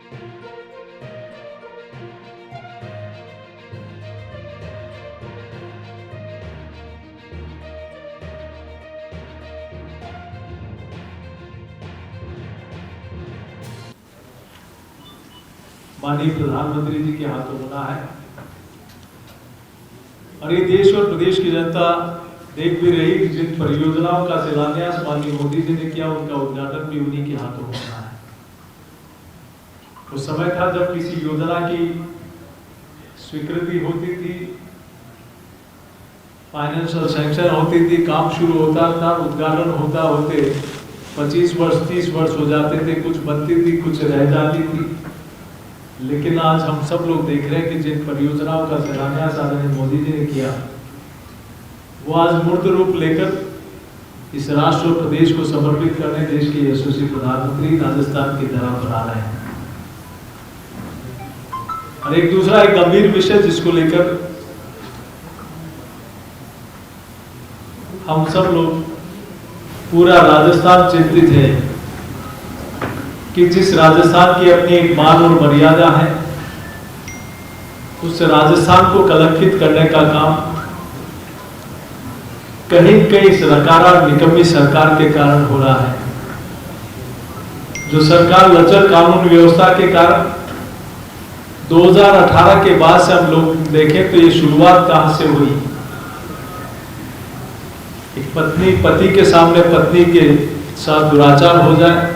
माननीय प्रधानमंत्री जी के हाथों बना है और ये देश और प्रदेश की जनता देख भी रही कि जिन परियोजनाओं का शिलान्यास माननीय मोदी जी ने किया उनका उद्घाटन भी उन्हीं के हाथों बना है। उस समय था जब किसी योजना की स्वीकृति होती थी, फाइनेंशियल सैंक्शन होती थी, काम शुरू होता था, उद्घाटन होते 25 वर्ष 30 वर्ष हो जाते थे, कुछ बनती थी कुछ रह जाती थी। लेकिन आज हम सब लोग देख रहे हैं कि जिन परियोजनाओं का शिलान्यास आदरणीय मोदी जी ने किया वो आज मूर्त रूप लेकर इस राष्ट्र और प्रदेश को समर्पित करने देश के यशस्वी प्रधानमंत्री राजस्थान की धरा पर आ रहे हैं। और एक दूसरा एक गंभीर विषय जिसको लेकर हम सब लोग पूरा राजस्थान चिंतित है कि जिस राजस्थान की अपनी एक मान और मर्यादा है उस राजस्थान को कलंकित करने का काम कहीं कहीं सरकार निकम्मी सरकार के कारण हो रहा है। जो सरकार लचर कानून व्यवस्था के कारण 2018 के बाद से हम लोग देखें तो ये शुरुआत कहां से हुई। एक पत्नी पति के सामने पत्नी के साथ दुराचार हो जाए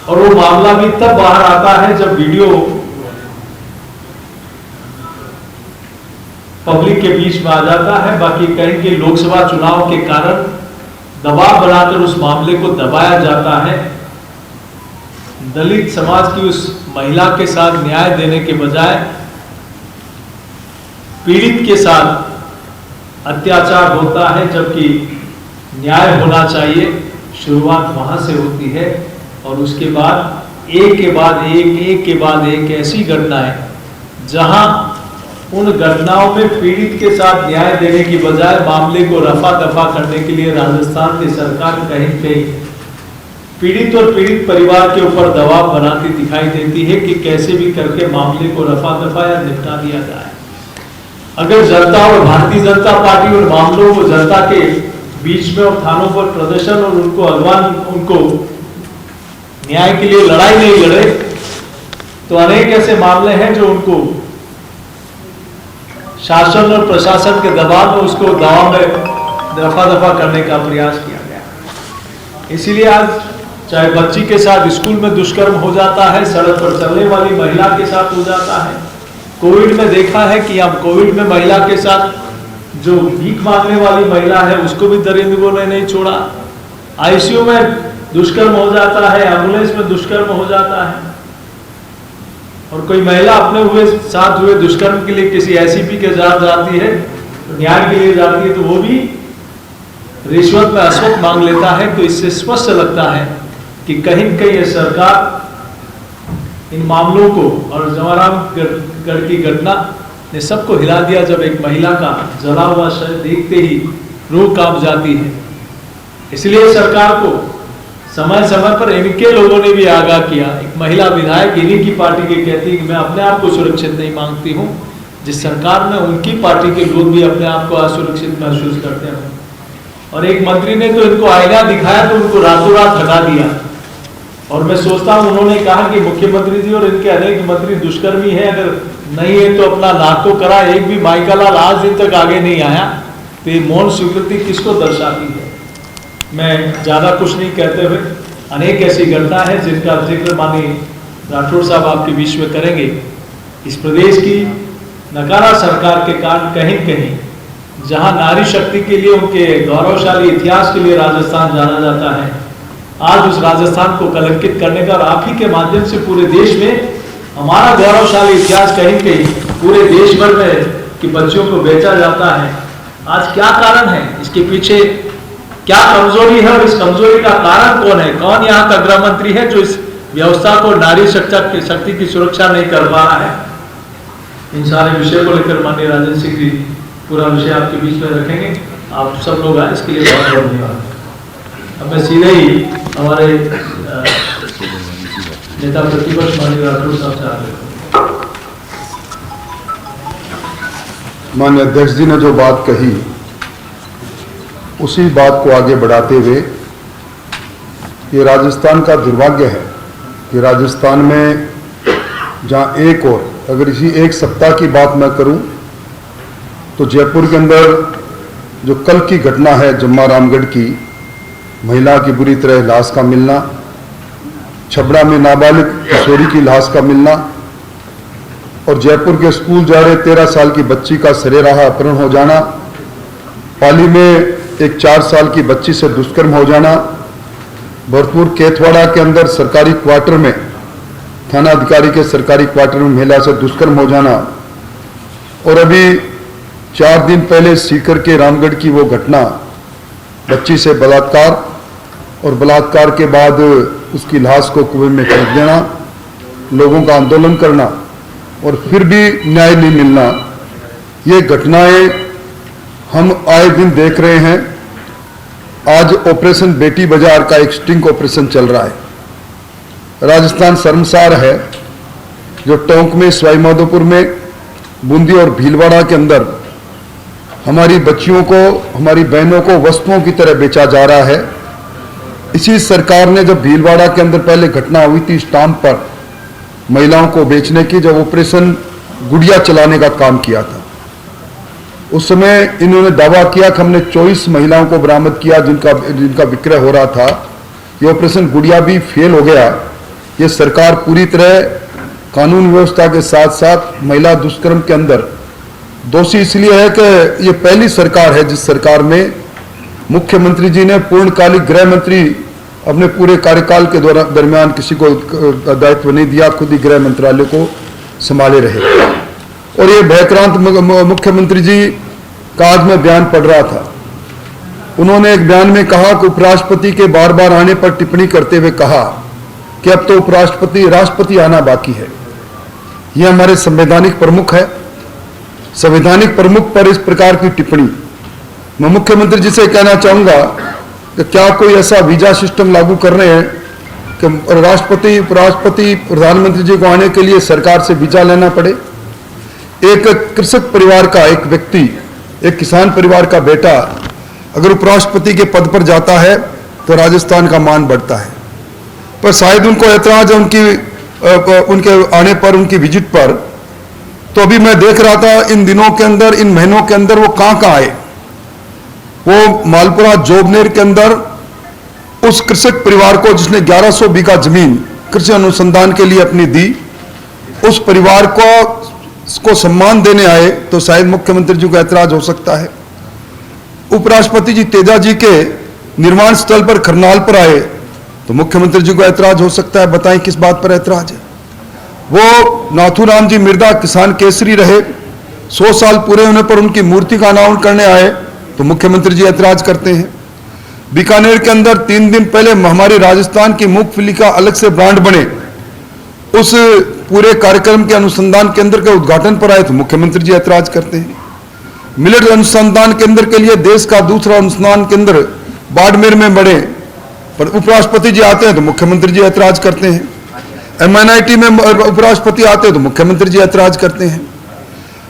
और वो मामला भी तब बाहर आता है जब वीडियो पब्लिक के बीच में आ जाता है। बाकी कहीं के लोकसभा चुनाव के कारण दबाव बनाकर उस मामले को दबाया जाता है। दलित समाज की उस महिला के साथ न्याय देने के बजाय पीड़ित के साथ अत्याचार होता है, जबकि न्याय होना चाहिए। शुरुआत वहां से होती है और उसके बाद एक के बाद एक ऐसी घटनाएं जहां उन घटनाओं में पीड़ित के साथ न्याय देने की बजाय मामले को रफा दफा करने के लिए राजस्थान की सरकार कहीं कहीं पीड़ित और पीड़ित परिवार के ऊपर दबाव बनाती दिखाई देती है कि कैसे भी करके मामले को रफा दफा या निपटा दिया जाए। अगर जनता और भारतीय जनता पार्टी उन मामलों को जनता के बीच में और थानों पर प्रदर्शन और उनको न्याय के लिए लड़ाई नहीं लड़े तो अनेक ऐसे मामले हैं जो उनको शासन और प्रशासन के दबाव में उसको दबाव में दफा दफा करने का प्रयास किया गया। इसीलिए आज चाहे बच्ची के साथ स्कूल में दुष्कर्म हो जाता है, सड़क पर चलने वाली महिला के साथ हो जाता है। कोविड में देखा है कि अब कोविड में महिला के साथ जो भीख मांगने वाली महिला है उसको भी दरिंदों ने नहीं छोड़ा। आईसीयू में दुष्कर्म हो जाता है, एम्बुलेंस में दुष्कर्म हो जाता है और कोई महिला अपने साथ हुए दुष्कर्म के लिए किसी एसीपी के साथ जाती है, न्याय के लिए जाती है तो वो भी रिश्वत में अश्वत मांग लेता है। तो इससे स्पष्ट लगता है कि कहीं न कहीं सरकार इन मामलों को और जवाहरगढ़ की घटना ने सबको हिला दिया जब एक महिला का जला हुआ शरीर देखते ही रूह कांप जाती है। इसलिए सरकार को समय समय पर इनके लोगों ने भी आगाह किया। एक महिला विधायक इन्हीं की पार्टी के कहती है कि मैं अपने आप को सुरक्षित नहीं मांगती हूँ, जिस सरकार में उनकी पार्टी के लोग भी अपने आप को असुरक्षित महसूस करते हैं। और एक मंत्री ने तो इनको आईना दिखाया तो उनको रातों रात हटा दिया। और मैं सोचता हूँ उन्होंने कहा कि मुख्यमंत्री जी और इनके अनेक मंत्री दुष्कर्मी है, अगर नहीं है तो अपना नाक तो करा। एक भी माइका लाल आज दिन तक आगे नहीं आया तो ये मौन स्वीकृति किसको दर्शाती है। मैं ज्यादा कुछ नहीं कहते हुए अनेक ऐसी घटना है जिनका जिक्र माननीय राठौड़ साहब आपके बीच में करेंगे। इस प्रदेश की नकारा सरकार के कारण कहीं कहीं जहां नारी शक्ति के लिए उनके गौरवशाली इतिहास के लिए राजस्थान जाना जाता है, आज उस राजस्थान को कलंकित करने का और आप ही के माध्यम से पूरे देश में हमारा गौरवशाली इतिहास कहीं कहीं पूरे देश भर में कि बच्चों को बेचा जाता है। आज क्या कारण है, इसके पीछे क्या कमजोरी है और इस कमजोरी का कारण कौन है? कौन यहाँ का गृह मंत्री है जो इस व्यवस्था को नारी शक्ति की सुरक्षा नहीं कर पा रहा है? इन सारे विषय को लेकर माननीय राजेंद्र सिंह जी पूरा विषय आपके बीच में रखेंगे। आप सब लोग आए इसके लिए बहुत धन्यवाद। अब मैं सीधे ही हमारे नेता प्रतिपक्ष माननीय राठौड़ साहब से आगे। माननीय अध्यक्ष जी ने जो बात कही उसी बात को आगे बढ़ाते हुए ये राजस्थान का दुर्भाग्य है कि राजस्थान में जहां एक और अगर इसी एक सप्ताह की बात मैं करूं तो जयपुर के अंदर जो कल की घटना है जम्मा रामगढ़ की महिला की बुरी तरह लाश का मिलना, छबड़ा में नाबालिग किशोरी की लाश का मिलना और जयपुर के स्कूल जा रहे 13 साल की बच्ची का सरेराह अपहरण हो जाना, पाली में एक 4 साल की बच्ची से दुष्कर्म हो जाना, भरतपुर केथवाड़ा के अंदर सरकारी क्वार्टर में थाना अधिकारी के सरकारी क्वार्टर में महिला से दुष्कर्म हो जाना और अभी 4 दिन पहले सीकर के रामगढ़ की वो घटना, बच्ची से बलात्कार और बलात्कार के बाद उसकी लाश को कुएं में फेंक देना, लोगों का आंदोलन करना और फिर भी न्याय नहीं मिलना, ये घटनाएं हम आए दिन देख रहे हैं। आज ऑपरेशन बेटी बाजार का एक स्टिंग ऑपरेशन चल रहा है। राजस्थान शर्मसार है जो टोंक में, सवाई माधोपुर में, बूंदी और भीलवाड़ा के अंदर हमारी बच्चियों को, हमारी बहनों को वस्तुओं की तरह बेचा जा रहा है। इसी सरकार ने जब भीलवाड़ा के अंदर पहले घटना हुई थी स्टाम्प पर महिलाओं को बेचने की, जब ऑपरेशन गुड़िया चलाने का काम किया था, उस समय इन्होंने दावा किया कि हमने 24 महिलाओं को बरामद किया जिनका विक्रय हो रहा था। ये ऑपरेशन गुड़िया भी फेल हो गया। ये सरकार पूरी तरह कानून व्यवस्था के साथ साथ महिला दुष्कर्म के अंदर दोषी इसलिए है कि ये पहली सरकार है जिस सरकार में मुख्यमंत्री जी ने पूर्णकालिक गृह मंत्री अपने पूरे कार्यकाल के दरमियान किसी को दायित्व नहीं दिया, खुद ही गृह मंत्रालय को संभाले रहे। और ये भयक्रांत मुख्यमंत्री जी का आज मैं बयान पढ़ रहा था। उन्होंने एक बयान में कहा कि उपराष्ट्रपति के बार बार आने पर टिप्पणी करते हुए कहा कि अब तो उपराष्ट्रपति, राष्ट्रपति आना बाकी है। ये हमारे संवैधानिक प्रमुख है। संवैधानिक प्रमुख पर इस प्रकार की टिप्पणी, मैं मुख्यमंत्री जी से कहना चाहूंगा कि क्या कोई ऐसा वीजा सिस्टम लागू कर रहे हैं कि राष्ट्रपति, उपराष्ट्रपति, प्रधानमंत्री जी को आने के लिए सरकार से वीजा लेना पड़े? एक कृषक परिवार का एक व्यक्ति, एक किसान परिवार का बेटा अगर उपराष्ट्रपति के पद पर जाता है तो राजस्थान का मान बढ़ता है। पर शायद उनको ऐतराज है उनके आने पर, उनकी विजिट पर। तो अभी मैं देख रहा था इन दिनों के अंदर, इन महीनों के अंदर वो कहां आए। वो मालपुरा जोबनेर के अंदर उस कृषक परिवार को जिसने 1100 बीघा जमीन कृषि अनुसंधान के लिए अपनी दी, उस परिवार को सम्मान देने आए तो शायद मुख्यमंत्री जी को ऐतराज हो सकता है। उपराष्ट्रपति जी तेजा जी के निर्माण स्थल पर करनाल पर आए तो मुख्यमंत्री जी को ऐतराज हो सकता है। बताएं किस बात पर ऐतराज है? वो नाथूराम जी मिर्दा किसान केसरी रहे, 100 साल पूरे होने पर उनकी मूर्ति का अनावरण करने आए तो मुख्यमंत्री जी ऐतराज करते हैं। बीकानेर के अंदर 3 दिन पहले हमारी राजस्थान की मूंगफली का अलग से ब्रांड बने, उस पूरे कार्यक्रम के अनुसंधान केंद्र के उद्घाटन पर आए तो मुख्यमंत्री जी ऐतराज करते हैं। मिलेट अनुसंधान केंद्र के लिए देश का दूसरा अनुसंधान केंद्र बाड़मेर में बने, पर उपराष्ट्रपति जी आते हैं तो मुख्यमंत्री जी ऐतराज करते हैं। MNIT में उपराष्ट्रपति आते हैं तो मुख्यमंत्री जी ऐतराज करते हैं।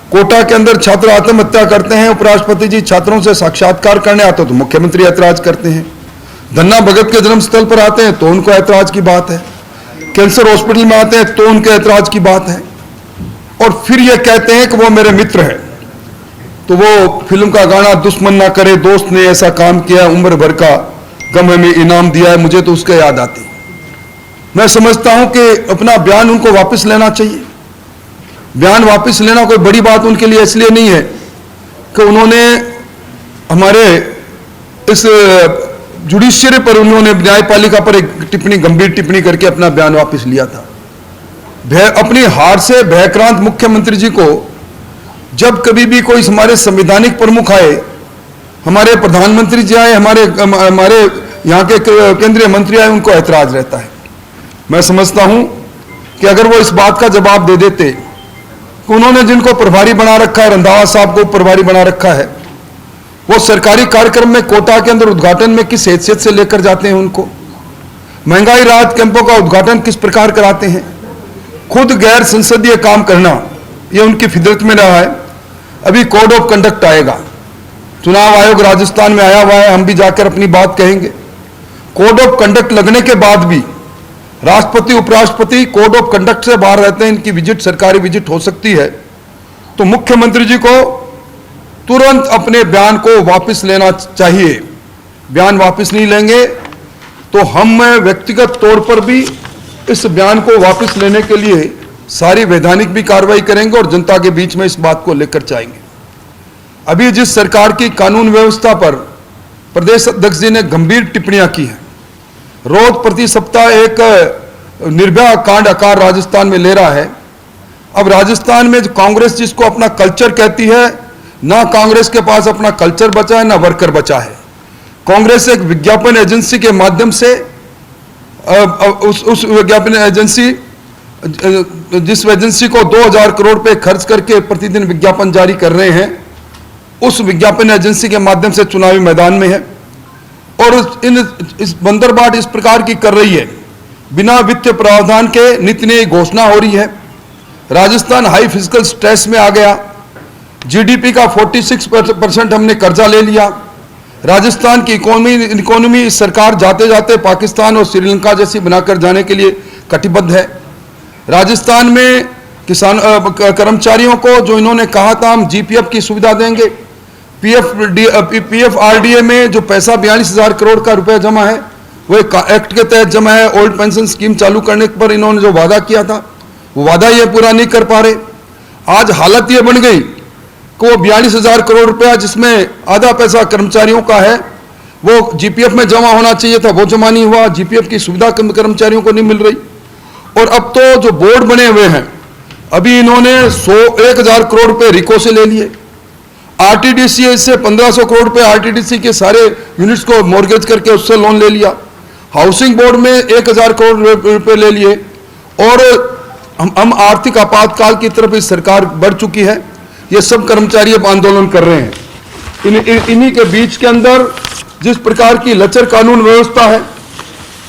कोटा के अंदर छात्र आत्महत्या करते हैं, उपराष्ट्रपति जी छात्रों से साक्षात्कार करने आते हैं तो मुख्यमंत्री ऐतराज करते हैं। धन्ना भगत के जन्म स्थल पर आते हैं तो उनको ऐतराज की बात है। कैंसर हॉस्पिटल में आते हैं तो उनके ऐतराज की बात है। और फिर ये कहते हैं कि वो मेरे मित्र हैं। तो वो फिल्म का गाना दुश्मन ना करे, दोस्त ने ऐसा काम किया, उम्र भर का गम हमें इनाम दिया है, मुझे तो उसके याद आती। मैं समझता हूं कि अपना बयान उनको वापस लेना चाहिए। बयान वापस लेना कोई बड़ी बात उनके लिए इसलिए नहीं है कि उन्होंने हमारे इस जुडिशियरी पर, उन्होंने न्यायपालिका पर एक टिप्पणी, गंभीर टिप्पणी करके अपना बयान वापस लिया था। अपनी हार से भयक्रांत मुख्यमंत्री जी को जब कभी भी कोई हमारे संवैधानिक प्रमुख आए, हमारे प्रधानमंत्री जी आए, हमारे यहाँ के केंद्रीय मंत्री आए, उनको ऐतराज रहता है। मैं समझता हूं कि अगर वो इस बात का जवाब दे देते कि उन्होंने जिनको प्रभारी बना रखा है, रंधावा साहब को प्रभारी बना रखा है, वो सरकारी कार्यक्रम में कोटा के अंदर उद्घाटन में किस हैसियत से लेकर जाते हैं उनको? महंगाई राहत कैंपों का उद्घाटन किस प्रकार कराते हैं। खुद गैर संसदीय काम करना ये उनकी फितरत में रहा है। अभी कोड ऑफ कंडक्ट आएगा, चुनाव आयोग राजस्थान में आया हुआ है, हम भी जाकर अपनी बात कहेंगे। कोड ऑफ कंडक्ट लगने के बाद भी राष्ट्रपति उपराष्ट्रपति कोड ऑफ कंडक्ट से बाहर रहते हैं, इनकी विजिट सरकारी विजिट हो सकती है। तो मुख्यमंत्री जी को तुरंत अपने बयान को वापस लेना चाहिए। बयान वापस नहीं लेंगे तो हम व्यक्तिगत तौर पर भी इस बयान को वापस लेने के लिए सारी वैधानिक भी कार्रवाई करेंगे और जनता के बीच में इस बात को लेकर जाएंगे। अभी जिस सरकार की कानून व्यवस्था पर प्रदेश अध्यक्ष जी ने गंभीर टिप्पणियां की हैं, रोज प्रति सप्ताह एक निर्भया कांड आकार राजस्थान में ले रहा है। अब राजस्थान में जो कांग्रेस जिसको अपना कल्चर कहती है, ना कांग्रेस के पास अपना कल्चर बचा है ना वर्कर बचा है। कांग्रेस एक विज्ञापन एजेंसी के माध्यम से उस विज्ञापन एजेंसी जिस एजेंसी को 2000 करोड़ रुपए खर्च करके प्रतिदिन विज्ञापन जारी कर रहे हैं, उस विज्ञापन एजेंसी के माध्यम से चुनावी मैदान में है और इस बंदरबाट इस प्रकार की कर रही है, बिना वित्तीय प्रावधान के नित्य नई घोषणा हो रही है। राजस्थान हाई फिजिकल स्ट्रेस में आ गया, जीडीपी का 46% हमने कर्जा ले लिया। राजस्थान की इकोनॉमी सरकार जाते जाते पाकिस्तान और श्रीलंका जैसी बनाकर जाने के लिए कटिबद्ध है। राजस्थान में किसान कर्मचारियों को जो इन्होंने कहा था हम जीपीएफ की सुविधा देंगे, पीएफआरडीए में जो पैसा 42,000 करोड़ का रुपया जमा है वो एक एक्ट के तहत जमा है। ओल्ड पेंशन स्कीम चालू करने पर इन्होंने जो वादा किया था वो वादा ये पूरा नहीं कर पा रहे। आज हालत ये बन गई कि वो 42,000 करोड़ रुपया जिसमें आधा पैसा कर्मचारियों का है वो जीपीएफ में जमा होना चाहिए था, वो जमा नहीं हुआ। जीपीएफ की सुविधा कर्मचारियों को नहीं मिल रही। और अब तो जो बोर्ड बने हुए हैं, अभी इन्होंने 1,000 करोड़ रुपए रिको से ले लिए। आरटीडीसी से 1,500 करोड़ रुपए आरटीडीसी के सारे यूनिट्स को मॉर्गेज करके उससे लोन ले लिया। हाउसिंग बोर्ड में 1,000 करोड़ रुपए ले लिए और हम आर्थिक आपातकाल की तरफ इस सरकार बढ़ चुकी है। ये सब कर्मचारी अब आंदोलन कर रहे हैं। इन्हीं के बीच के अंदर जिस प्रकार की लचर कानून व्यवस्था है,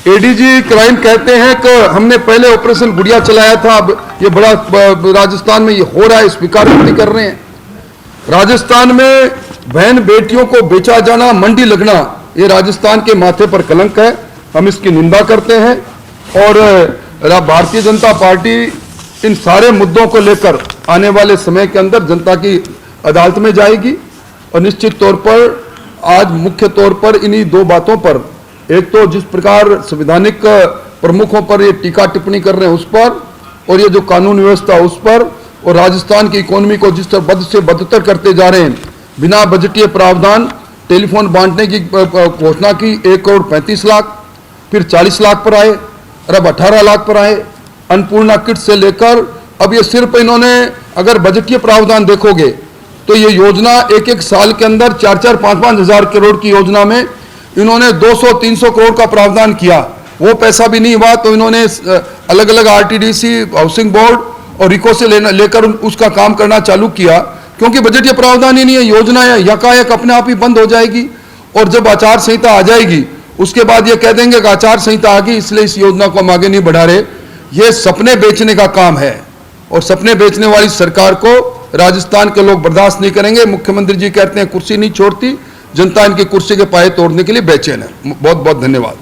एडीजी क्राइम कहते हैं कि हमने पहले ऑपरेशन गुड़िया चलाया था, अब ये बड़ा राजस्थान में ये हो रहा है, स्वीकार नहीं कर रहे हैं। राजस्थान में बहन बेटियों को बेचा जाना, मंडी लगना, ये राजस्थान के माथे पर कलंक है। हम इसकी निंदा करते हैं और भारतीय जनता पार्टी इन सारे मुद्दों को लेकर आने वाले समय के अंदर जनता की अदालत में जाएगी और निश्चित तौर पर आज मुख्य तौर पर इन्हीं दो बातों पर, एक तो जिस प्रकार संवैधानिक प्रमुखों पर ये टीका टिप्पणी कर रहे हैं उस पर, और ये जो कानून व्यवस्था उस पर, और राजस्थान की इकोनॉमी को जिस तरह बद से बदतर करते जा रहे हैं। बिना बजटीय प्रावधान टेलीफोन बांटने की घोषणा की 1,35,00,000, फिर 40 लाख पर आए और अब 18 लाख पर आए। अन्नपूर्णा किट से लेकर अब ये सिर्फ इन्होंने अगर बजटीय प्रावधान देखोगे तो ये योजना एक साल के अंदर 4-4, 5-5 हजार करोड़ की योजना में इन्होंने 200-300 करोड़ का प्रावधान किया, वो पैसा भी नहीं हुआ। तो इन्होंने अलग अलग आरटीडीसी, हाउसिंग बोर्ड और रिको से लेकर उसका काम करना चालू किया, क्योंकि बजटीय प्रावधान ही नहीं है। योजना यकायक अपने आप ही बंद हो जाएगी और जब आचार संहिता आ जाएगी उसके बाद ये कह देंगे कि आचार संहिता आ गई इसलिए इस योजना को हम आगे नहीं बढ़ा रहे। ये सपने बेचने का काम है और सपने बेचने वाली सरकार को राजस्थान के लोग बर्दाश्त नहीं करेंगे। मुख्यमंत्री जी कहते हैं कुर्सी नहीं छोड़ती, जनता इनकी कुर्सी के पाए तोड़ने के लिए बेचैन है। बहुत बहुत धन्यवाद।